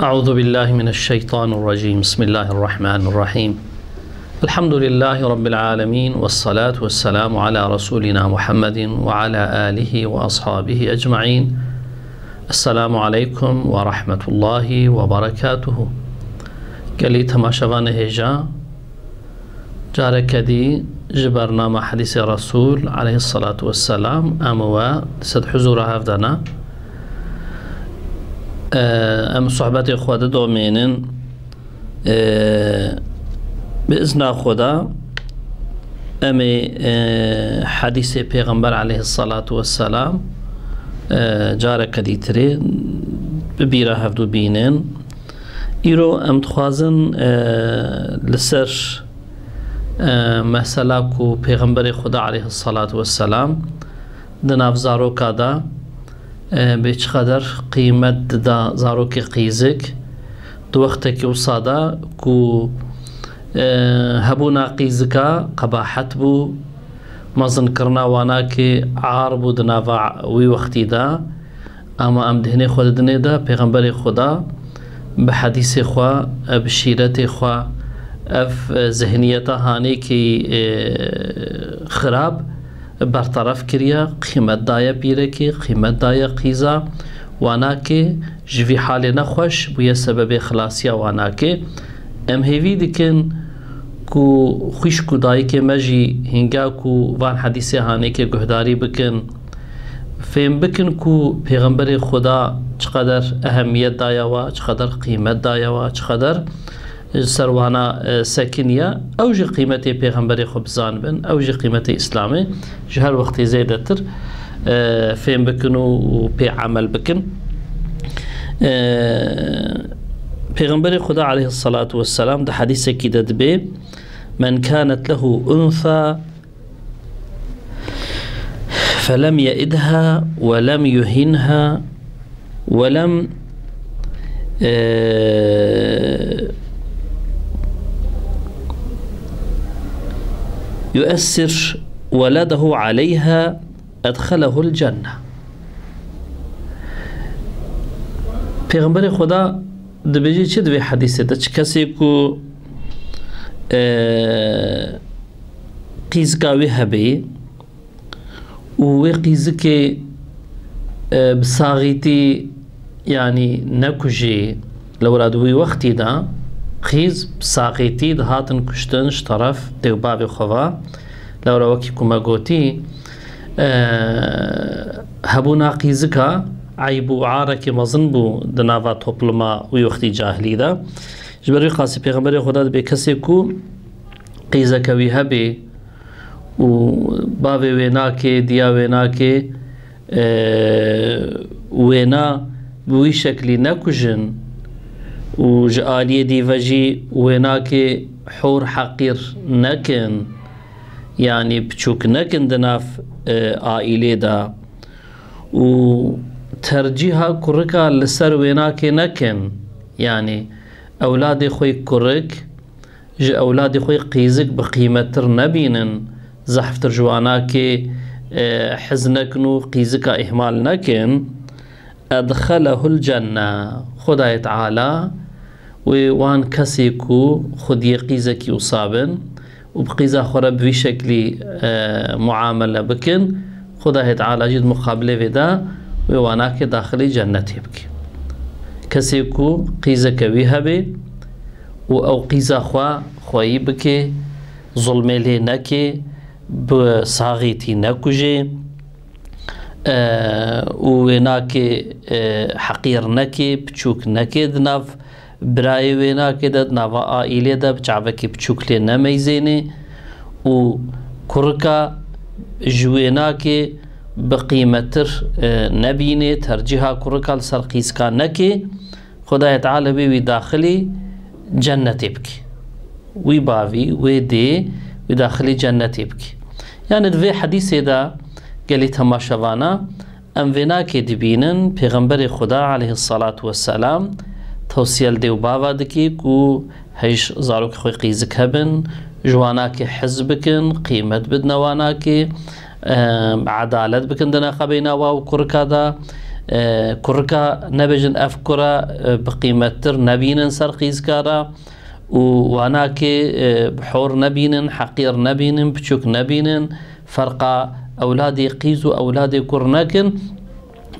أعوذ بالله من الشيطان الرجيم. بسم الله الرحمن الرحيم. الحمد لله رب العالمين، والصلاة والسلام على رسولنا محمد وعلى آله وأصحابه أجمعين. السلام عليكم ورحمة الله وبركاته. قالي تماشوان هجا جاركدي جبرنامه حديث الرسول عليه الصلاة والسلام أموا سد حضور هفدنا ام صحبت خود دومینن بإذن خدا ام حديث پیغمبر عليه الصلاة والسلام جارك ديتري ببيرا هفدو بينن ايرو ام تخوازن لسر مسألة كو پیغمبر خدا عليه الصلاة والسلام دناف زاروكا دا بيش قدر قيمة دا زاروكي قيزك دو وقتك وصادا كو هبونا قيزكا قباحت بو مزن کرنا واناكي عار بو دنافع وي وقتي دا اما ام دهني خود دني دا پیغمبر خدا بحديث خوا بشيرت خوا اف ذهنيتا هاني كي خراب برطرف كريا قيمت دايا بيركي قيمت دايا قيزا واناكي جوي حالي نخوش بويا سبب خلاصيا واناكي ام هيفي دكن كو خوش كو دايكي مجي هنگا كو وان حديثي هاني كي گهداري بكن فهم بكن كو پیغمبر خدا چقدر اهميت دايا وا چقدر قيمت دايا وا چقدر سروانا ساكنية اوجي قيمتي پیغمبر خبزان بن اوجي قيمتي اسلامي جهر وقت زيادتر فهم بكن و بي عمل بكن پیغمبر خدا عليه الصلاة والسلام ده حديث كده دبي من كانت له أنثى فلم يئدها ولم يهنها ولم يؤثر ولده عليها أدخله الجنة. پیغمبر خدا دبیجی چه دوی حدیثه ده چه کسی کو قیزگاوی هبی و قیزک بساغیتی يعني نكجي لو رادوي وقتي دا خيز بساقيتي دهاتن كشتنش طرف دقبابي خوا لو روكي كما قوتي هبونا قيزكا عيبو عاركي مظنبو دنافا توبلما ويوختي جاهلي دا جبري قاسي پیغمبر خدا دبي كسيكو قيزكا ويهبي و باوي ويناكي ديا ويناكي وينا بوي شكلي نكجن و جالية دي وجي ويناكي حور حقير نكن يعني بچوك نكن دناف آئلي دا و ترجيها كركا لسر ويناكي نكن يعني أولادي خوي كرك أولادي خوي قيزك بقيمتر نبينن زحفتر جواناكي حزنكنو قيزكا إهمال نكن أدخله الجنة خداي تعالى وان كسيكو خد يقيزك يصابن وبقيزة خرب في شكل معاملة بكن خداي تعالى جد مقابلة فدا واناك داخل جنة يبكي كسيكو قيزك ويهبي او قيزة خوي بكي ظلمي لي نكي بصاغيتي نكوجي ويناكي حقير نكي بچوك نكي دناف براي ويناكي دد نافا آئيلي دا بچعبكي بچوك لي نميزيني و كركا جويناكي بقيمتر نبيني ترجيها كركا لسر قيسكا نكي خداي تعالى بي داخلي جنة يبكي ويباوي ويدي وداخلي جنة يبكي يعني دوي حديثي دا قالي تماشوانا ام ويناكي دبينن پیغمبر خدا عليه الصلاة والسلام توصيل ديو باوا دكي كو هيش زاروك خوي قيزك هبن جواناكي حزبكن قيمت بدنواناكي عدالت بكن دنا قبينا واو كركادا كركا نبجن أفكرة بقيمة تر نبين سر قيزكارا واناك بحور نبين حقير نبين بشوك نبين فرقا أولادي قيزو أولادي كرناكن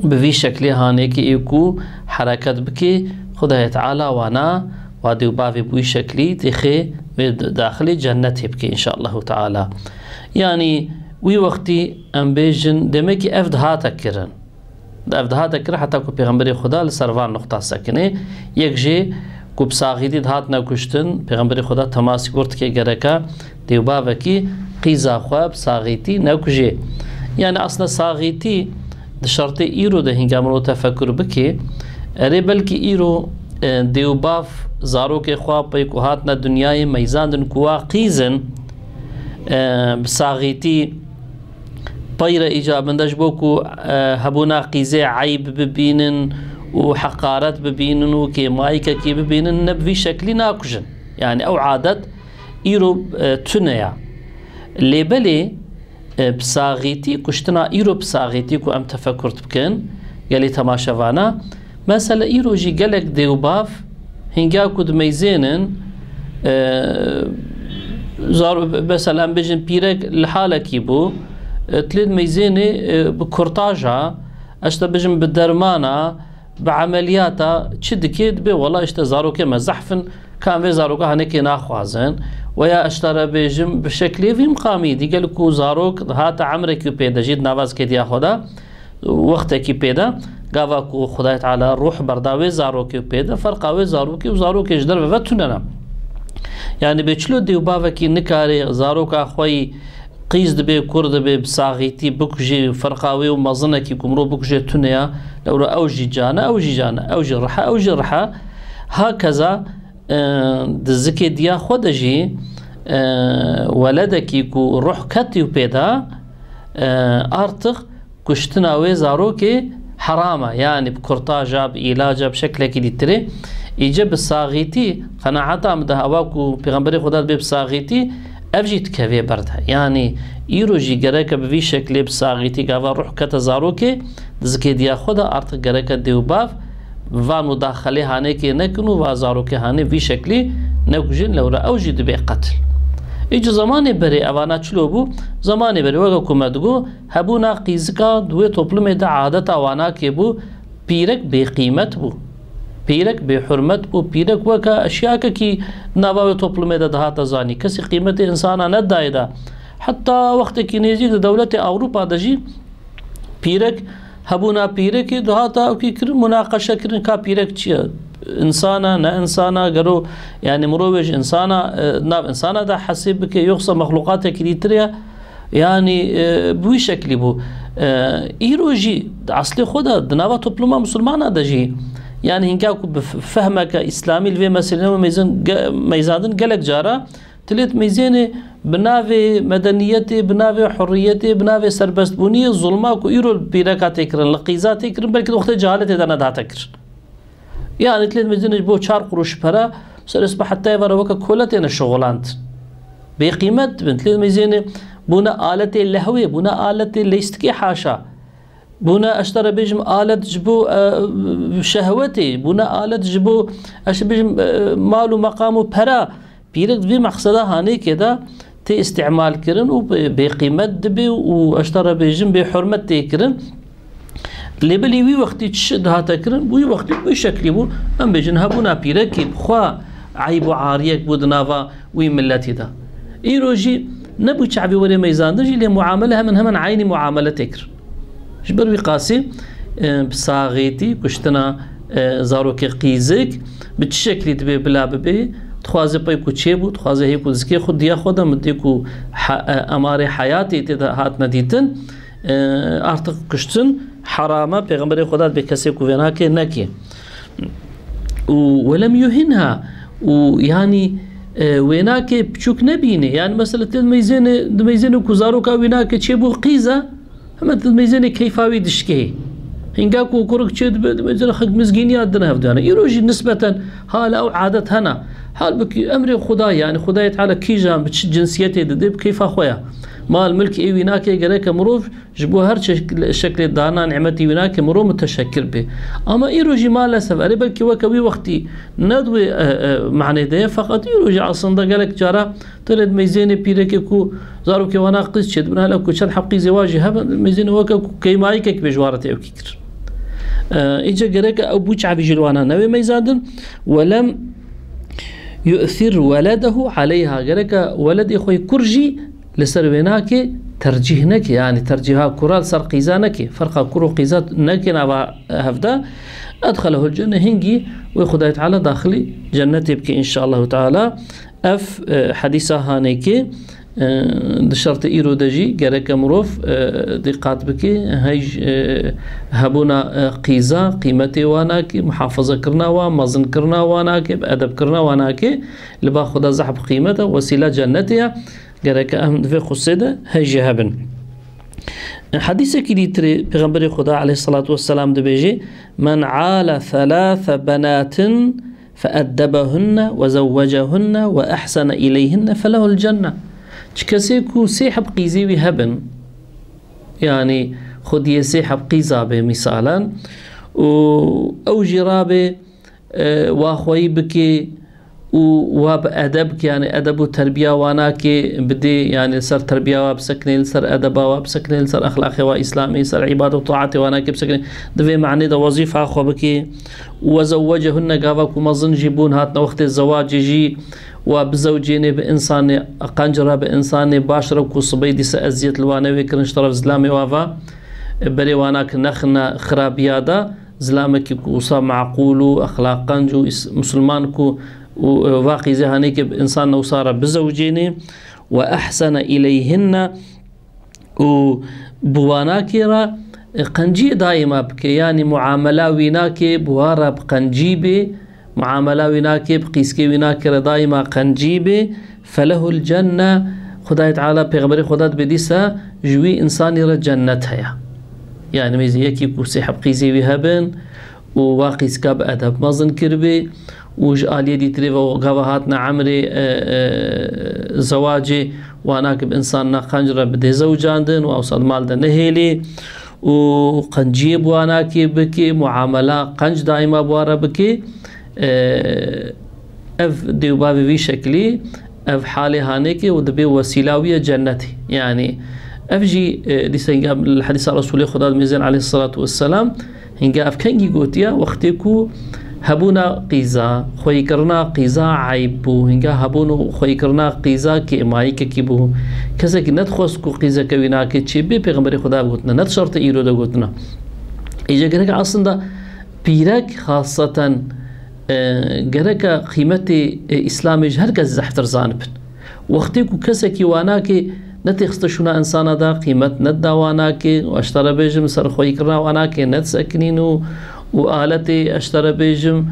بفي شكل هانيك إيكو حركات بكي خدای تعالى وانا وادي وبافي بوي شكلي تخي داخلي جنته بكي إن شاء الله تعالى. يعني وي وقتي ام بيجن دمكي افد هاتك كرن افد هاتك كرن حتى كو پیغمبر خدا لسروان نقطه سكنه يك جي کو بساغيدي هات نكشتن پیغمبر خدا تماس گرت كي گركا ديو بافكي قيزا خواب ساغيتي نكجي. يعني اصلا ساغيتي شرط ايرو ده هنگامو تفكر بكي اري بلكي ايرو ديو باف زارو كي خواب بيكو هاتنا دنياي ميزاندن كوا قيزن بساغيتي طير إيجابندش بوكو هبونا قيزي عيب ببينن وحقارات ببينن وكيمايكا كي ببينن نبفي شكلي ناكجن. يعني أو عادة إيرو تنيا اللي بلي بساغيتي كشتنا إيرو بساغيتي كو أم تفكرت بكن قالي تماشافانا مثلا إيرو جي قالك ديوباف هنگا كود ميزينن زار مثلا بيجن بيرك الحالة كيبو تلين ميزيني بكورتاجها اشتا بيجن بالدرمانة بعملياتا تشد كيد بي والله اشتا زاروكي مزحفن كان في زاروكا هنكي ناخوازن ويا اشترى بيجن بشكل في مقامي دي قالكو زاروك هاتا عمرك بيدا جيد نافاز كيد ياخودا وقتك بيدا قافاكو خدايت على روح برداوي زاروكي بيدا فرقاوي زاروكي وزاروكي جدر بفتوننا. يعني بيشلو ديو بافكي نكاري زاروكا خوي قيز دبي كرد بي بساغيتي بكجي فرقاوي ومظنكي كمرو بكجي تونيا لو اوجي جانا اوجي جانا اوجي رحا اوجي رحا هكذا دزكي ديا خودجي ولدكي كو روح كاتيو بيدا ارتق كشتناوي زاروكي حرامه. يعني بكورتاجا بعلاجه بشكل كي تري إيجاب الصاغيتي قناعتا مده أواكو بيغمبري خدات بي بصاغيتي أفجيت كافي بردها. يعني إيروجي جراكا بفي شكل بصاغيتي قافا روح كتزاروكي دزكي ديا خدا أرتق جراكا ديو باف فان مداخلي هانيكي نكنو وازاروكي هاني في شكلي نكجن لورا أوجي دبي قتل. إيجو زماني بري أوانا چلو زماني بري وغا كومدگو هبونا قيزكا دوي طبلمي دا عادتا وانا كيبو بيرك بقيمت بو بيرك بحرمت بو بيرك وكا أشياء كي نواوي طبلمي دا دهاتا زاني كسي قيمة إنسانا ندايدا. حتى وقت كي نيزيك دولة أوروبا دجي بيرك هبونا بيرك دهاتا وكي كرن مناقشة كرن كا بيرك چيا إنسانا نا إنسانا قرو يعني مروج إنسانا ناب إنسانا دا حسيب كي يخصى مخلوقات كريتريا. يعني بوي شكلي بو إيروجي أصلي خدا دناوا طبلما مسلمانا دجي. يعني هنكاكو بفهمك إسلامي الفي مثلا ميزادن قالك جارا تلت ميزاني بنافي مدنيتي بنافي حريتي بنافي سربستبونية ظلماكو إيرو البيركات يكرن لقيزات يكرن بلكي وقت جهالة دانا دا تكر. يعني تلت ميزاني بو 4 قروش برا سرسبة حتى يفر وكا كولتين الشغلانت بقيمة بنت تلت ميزاني بونا آلة اللهوية بونا آلة ليستكي حاشا بونا اشترى بيجم آلة جبو شهوتي بونا آلة جبو اش بيجم مال ومقام وبرا بيرك في مقصده هاني كده تي استعمال كرن وبقيمة دبي واشترى بيجم بحرمة تيكرن اللي بلي وي وقتي تشد هاتا كرن وي وقتي بشكل بو ام بيجن هبونا بيرك بخوا عيب وعاريك بودنافا وي ملتي ده ايروجي نبو شعبي وري ميزان دجي لي معاملها من هم عيني معاملة تكر جبر وقاسي بصاغيتي كشتنا زاروكي قيزك بتشكلي تبي بلا ببي تخوازي بايكو تشيبو تخوازي هيكو زكي خود ديا خودا مديكو اماري حياتي تدا هات نديتن ارتق كشتن حرامه پیغمبر خدا بكسي كوفيناكي نكي ولم يهنها ويعني ويناكي بشوك نبيني. يعني مثلا تلميزين كوزاروكا ويناكي تشيبو قيزه هم تلميزين كيفاوي دشكي هنگاكو كورك تشد مثلا خد مزقينيات دنا هفدانا يروجي نسبة هالا او عادة هنا حال بك امر خداي يعني خداي تعالى كيجان بتش جنسيتي دب كيف اخويا مال ملك اي ويناكي جريك مروف جبو هر شكل دانا نعمتي ويناكي مرو متشكر به اما ايروجي مال سفري بلكي وكوي وقتي ندوي معني ده فقط يروجي عصنده قالك جارا ترد ميزاني بيرك كو زارو كي وانا قص شد بنا لك شد حقي زواجي هب ميزاني وك كيمايك بجوارتي او كيكر اجا جريك او بوچ عبي جلوانا نوي ميزادن ولم يؤثر ولده عليها جريك ولد اخوي كرجي لسرويناك ترجيهنك يعني ترجيها كرال سر قيزانك فرق كرو قيزات نكنا هفدا أدخله الجنة هنجي وخداية تعالى داخلي جنة يبكي إن شاء الله تعالى حديثة هانيكي دشرت إيرو دجي جرك مروف دقات بكي هيج هبونا قيزة قيمتي واناكي محافظة كرنا ومزن كرنا واناكي بأدب كرنا واناكي اللي باخذ زحب قيمته وسيلة جنتها جرك أهم في خصيدة هيج هبن حديث كي تري پیغمبر خدا عليه الصلاة والسلام دبيجي من عال 3 بنات فأدبهن وزوجهن وأحسن إليهن فله الجنة كسيكو سيحب قيزي وهبن يعني خد يسيحب قيزا مثالا أو جرابه واخوي بكي وبأدب يعني أدب وتربية واناكي بدي يعني سر تربية وبسكني سر أدب وبسكني سر أخلاقي وإسلامي سر عبادة وطاعتي واناكي بسكني دفي معني ده وظيفة أخو بكي وزوجهن قابك ومظن جيبون هاتنا وقت الزواج يجي وبزوجيني بإنسان قنجرة بإنسان باشرة وصبيدي سأزيت الوانوي كرنش طرف زلامي وافا بري واناك نخنا خرابيادا زلامك وصا معقول أخلاق قنجو مسلمانكو وواقي زهانيك بإنسان وصار بزوجيني وأحسن إليهن وبواناكرا قنجي دائما بكي يعني معاملة ويناكي بوارا بقنجيبي معاملة ويناكي بقيسكي ويناكي دائما قنجيبي فله الجنة خداية تعالى بيغبري خدات بديسا جوي إنساني رجنتها يعني ميزي يكي بوسيح بقيسي ويهبن وواقيس كاب أدب مظن كربي وج آلية دي تريفا وقاوهاتنا عمري زواجي واناك بإنساننا قنجرة بدي زوجاندن وأوصل مال ده نهيلي وقنجي بواناكي بكي معاملة قنج دائما بوارا بكي اف ديوبابي في شكلي اف حالي هانيكي ودبي وسيلاوية جنتي يعني افجي دي سنجا الحديث الرسول خداد ميزان عليه الصلاة والسلام هنجا اف كنجي قوتيا وقتكو هبونا قيزا خوي كرنا قيزا عيبو هنجا هبونو خوي كرنا قيزا كيمايك كيبو كسك ندخسكو قيزا كويناكي تشيبي پیغمبر خدا قوتنا ند شرط ايرو دا قوتنا ايجا گرك اصلا بيرك خاصة گرك قيمتي اسلامي هركز زحتر زانبن وقتكو كسكي واناكي نتخستشونا انسانا دا قيمت ند واناكي واشترى بيجم سر خوي كرنا واناكي ند سكنينو وآلتي أشترى بيجم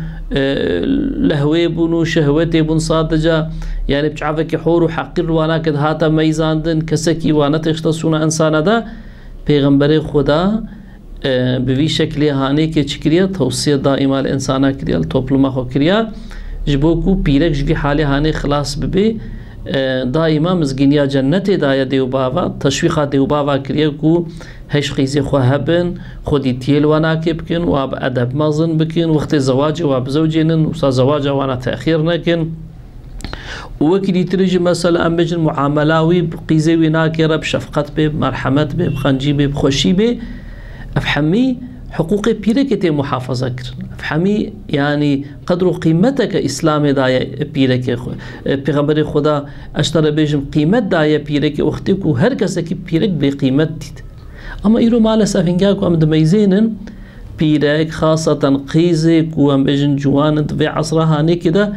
لهوي بنو شهوتي بن صادجة يعني بتعرفك حور وحقير وانا كد هاتا ميزاندن كسكي وانا تختصونا انسانا دا پیغمبر خدا بوی شکلی هانی که چکریا توصیه دائما الانسانا کریا التوپلما خو کریا جبوكو پیرک جوی حالی هانی خلاص ببی دائما مزگینیا جنت دایا دیو بابا تشویقا دیو بابا کریا کو هش قيزي خو هبن خودي تيل وانا كيبكن واب ادب مازن بكن وقت الزواج واب زوجين وصا زواج وانا تاخير نكن وكدي ترجي مثلا امجن معاملاوي بقيزي ويناكر بشفقه بمرحمه بخنجي بخوشي افحمي حقوق بيرك محافظه كر افحمي يعني قدر قيمتك اسلام دايا بيرك پیغمبر خدا اشترى بيجم قيمه دايا بيرك وقتك هر كسك بيرك بقيمتي اما ايرو مال سافينجاكو ام دميزينن بيرك خاصة قيزك وام بجن جوان في عصرها هاني كده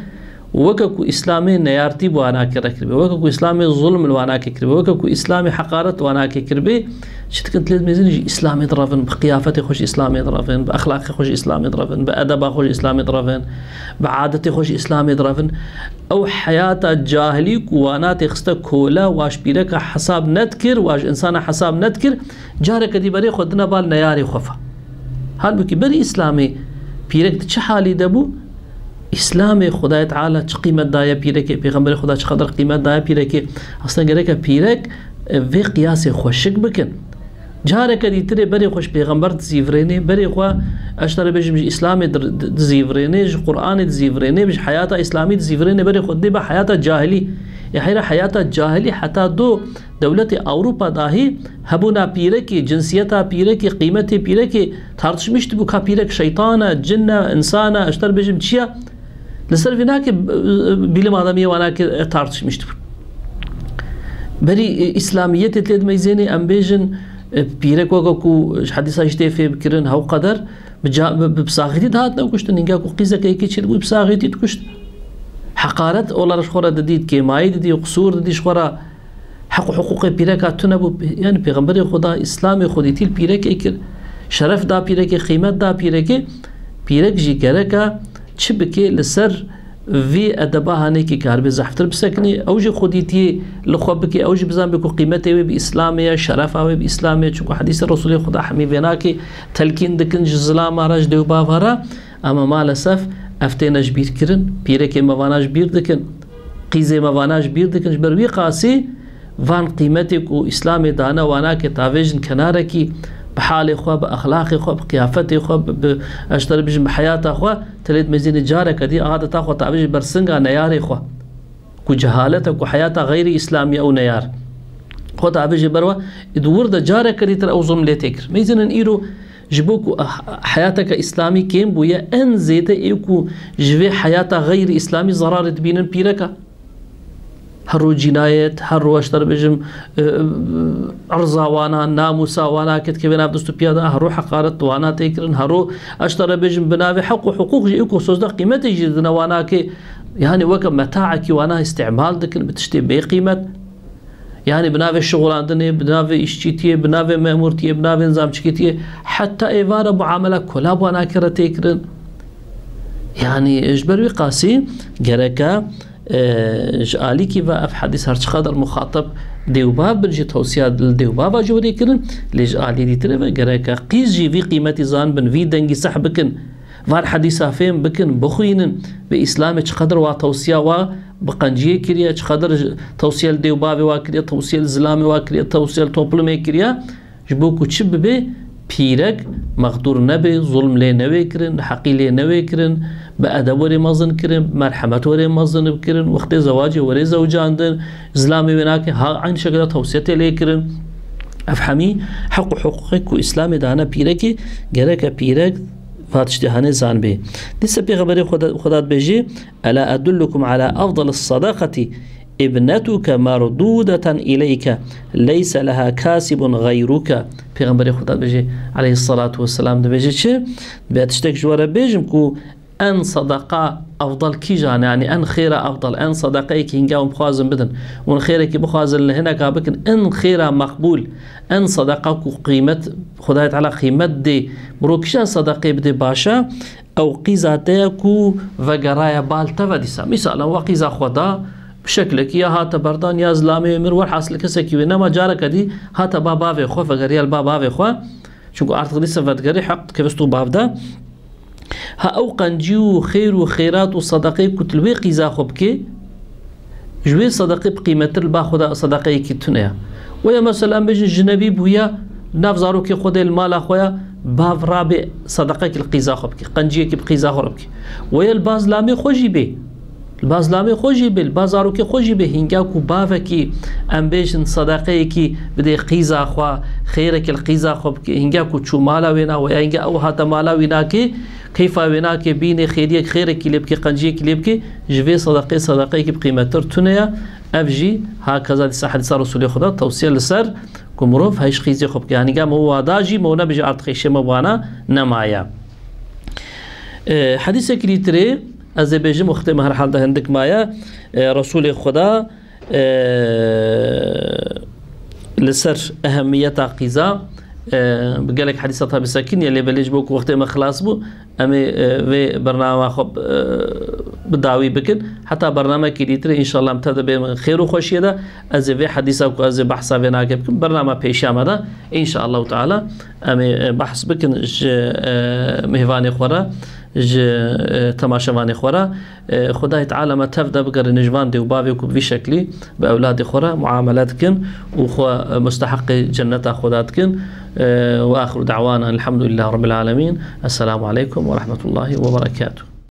وككو اسلامي نيارتي وانا كركبي وككو اسلامي ظلم وانا كربي وككو اسلامي حقارة وانا كربي شت كنت لازم يزين اسلامي ضرفن بقيافتي خوش اسلامي ضرفن باخلاقي خوش اسلامي ضرفن بادب خوش اسلامي ضرفن بعادتي خوش اسلامي ضرفن او حياة الجاهلي وانا تخست كولا واش بيرك حساب نذكر واش انسان حساب نذكر جارك دي بري خدنا بال نياري خفا هل بكي بري اسلامي بيرك تش حالي دبو اسلام خدای تعالی چه قیمت دایا پیره که پیغمبر خدا چه قدر قیمت دایا پیره که اصلا گره که پیرک في قياس خوشك بكن جارك دي تري بري خوش پیغمبر تزيفريني بري خوا اشتري بيج اسلامي تزيفريني قران تزيفريني بيج حياه اسلامي تزيفريني بري خود دي حياه جاهلي يحير حياه جاهلي حتى دو دولة اوروبا داهي هبونا بيركي جنسيتها بيركي قيمتي بيركي تارتشمشت بو كابيرك شيطانه جنه انسانه اشتر بيج تشيا لسرفيناك بيلم ادميه وانا تارتشمشت بري اسلاميه تلد ميزيني ام بيجن بيرك وكو حديث اشتي في بكرن هاو قدر ببساغتي هات نكشت نينجا كو قيزه كي تشيل ببساغتي تكشت حقارت ولا رشخوره دديد كيماي ددي قصور ددي شخوره حقوق بيرك تنبو يعني پیغمبر خدا اسلام خوديتي بيرك اكر شرف دا بيرك قيمت دا بيرك جي گركا چبكي لسر في ادبا هاني كي كار زحفتر بسكني اوجي خوديتي لخوبكي اوجي بزان بكو قيمته باسلاميه شرفه باسلاميه چكو حديث الرسول خدا حمي بيناكي تلكين دكن جزلام راج دو بافرا اما مال سف افتيناج بير كرن بيرك مواناج بير دكن قيزه مواناج بير دكن بروي قاسي وان قيمتك واسلامي دانا وانا كتافيجن كناركي بحال خو باخلاق خو بقيافته خو اشتر بجم بحياته خو تلد مزين جارك دي عادته خو تعبج برسنغا نيار خو كو جهالته كو حياته غير اسلاميه او نيار خو تعبج بروا ادور د جارك دي تر اوزم لتكر ميزن ايرو جبوك حياتك اسلامي كيم بويا ان زيت ايكو جوي حياته غير اسلامي ضرر تبين بيركا هرو جنايت هرو اشتر بجم ارزا وانا ناموسا وانا كت كبنا بدستو بيادا هرو حقارت وانا تيكرن هرو اشتر بجم بناوي حقوق جيكو سوزدا قيمتي جدنا وانا كي يعني وكم متاعك وانا استعمال دكن بتشتي بي قيمت يعني بناوي الشغل عندنا بناوي اشتيتي بناوي مامورتي بناوي نظام شكيتي حتى ايفار معامله كلها وانا كرتيكرن يعني اجبروي قاسي جركا جالي كيف اف حديث هرش قدر مخاطب ديوباب برجي توصيات الديوباب جوري كرن ليج آلي دي ترى جركا قيس جي في قيمتي زان بن في دنجي صح بكن فار حديثا فين بكن بخوينن بإسلام قدر وتوصية و بقنجية كريا قدر توصية الديوباب وكريا توصية الزلامي وكريا توصية التوبلمي كريا جبوكو تشب بي بيرك مغدور نبي ظلم لي نوي كرن حقي لي نوي كرن بأدب وري مزن كرن مرحمة وري مزن بكرن وقت زواجي وري زوجة عندن زلامي بناك ها عين شكلها توصية لي كرن أفهمي حقوقك وإسلامي دانا بيركي جرك بيرك فاتشتهاني زان بي دي سبي غبري خدات بيجي ألا أدلكم على أفضل الصداقة ابنتك مردودة إليك ليس لها كاسب غيرك پیغمبر خدا بيجي عليه الصلاة والسلام ده بيجي چه بيتشتك جوارا بيجم كو ان صدقاء افضل كي جان يعني ان خيرا افضل ان صدقاء كي هنگا بخوازن بدن وان خيرا كي بخوازن لهنا كابكن ان خيرا مقبول ان صدقاء كو قيمت خدايت على قيمت دي بروكشان صدقاء بدي باشا او قيزاتي كو وغرايا بالتا وديسا مثلا وقيزا خدا بشكلك يا هات بردان يا زلامي مر ور حاصل كسكي انما جارك دي هات بابا في خو فغريال بابا في خو شو ارتق لسه فدغري حق كفستو باب ده ها او قنجيو خير وخيرات وصدقه كتلوي قيزا خبكي جوي صدقه بقيمه البا خدا صدقه كي تنيا ويا مثلا بيجي جنبي بويا نافزارو كي خد المال اخويا باف رابع صدقه القيزا خبكي قنجيه كي بقيزا خبكي ويا الباز لامي خوجي بي الباز لامي خوجي بي البازارو كي خوجي بي هنگا كو بافكي امبيشن صدقه كي بدي قيزا اخوا خيرك القيزا خبكي هنگا كو چو مالا وينا ويا هنگا او هاتا مالا وينا كي كيف ويناك بين خيرك اللي بكي قنجيك اللي بكي جوي صدقه كي بقيمه ترتنيا افجي هكذا حديث رسول خدا توصيه لسر كمروف هيش خيزي خب يعني قام هو داجي مو نبي عرض خيشه مبانا نمايا حديث كريتري از بيجي مختم هر حال ده عندك مايا رسول خدا لسر اهميه قيزا بقالك حديثتها بسكين يلي بليج بوك وقت ما خلاص بو امي في برنامج خب بداوي بكن حتى برنامج كديتر إن شاء الله متبدأ بين خير وخوشية ده أزي حديثك وأزي بحثا بينا بكن برنامج بيشام ده إن شاء الله تعالى أمي بحث بكن مهواني خورا تماشواني خورا خدای تعالی ما تفدا بقر نجوان دي وبابي وكو بشكلي بأولاد خورا معاملاتكن وخوا مستحق جنة خداتكن وآخر دعوانا الحمد لله رب العالمين. السلام عليكم ورحمة الله وبركاته.